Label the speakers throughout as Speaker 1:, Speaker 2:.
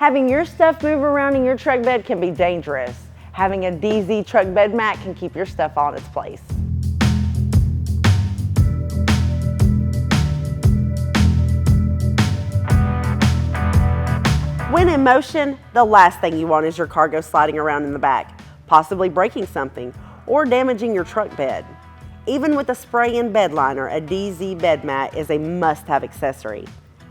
Speaker 1: Having your stuff move around in your truck bed can be dangerous. Having a DEEZEE truck bed mat can keep your stuff on its place. When in motion, the last thing you want is your cargo sliding around in the back, possibly breaking something or damaging your truck bed. Even with a spray-in bed liner, a DEEZEE bed mat is a must-have accessory.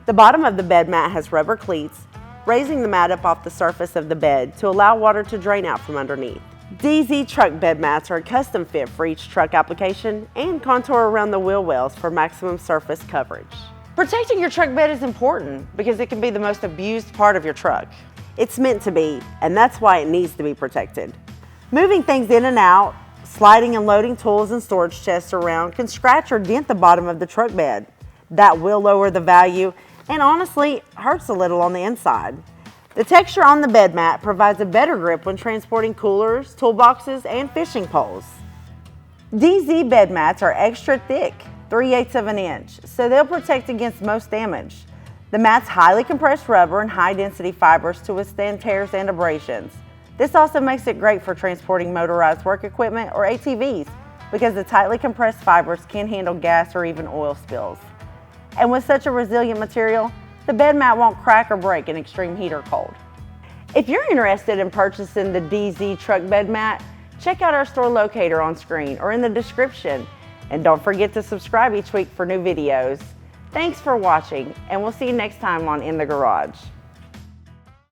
Speaker 1: The bottom of the bed mat has rubber cleats, raising the mat up off the surface of the bed to allow water to drain out from underneath. DEEZEE truck bed mats are a custom fit for each truck application and contour around the wheel wells for maximum surface coverage. Protecting your truck bed is important because it can be the most abused part of your truck. It's meant to be, and that's why it needs to be protected. Moving things in and out, sliding and loading tools and storage chests around can scratch or dent the bottom of the truck bed. That will lower the value and honestly hurts a little on the inside. The texture on the bed mat provides a better grip when transporting coolers, toolboxes, and fishing poles. DEEZEE bed mats are extra thick, 3/8 of an inch, so they'll protect against most damage. The mat's highly compressed rubber and high density fibers to withstand tears and abrasions. This also makes it great for transporting motorized work equipment or ATVs because the tightly compressed fibers can handle gas or even oil spills. And with such a resilient material, the bed mat won't crack or break in extreme heat or cold. If you're interested in purchasing the DEEZEE truck bed mat, check out our store locator on screen or in the description. And don't forget to subscribe each week for new videos. Thanks for watching, and we'll see you next time on In the Garage.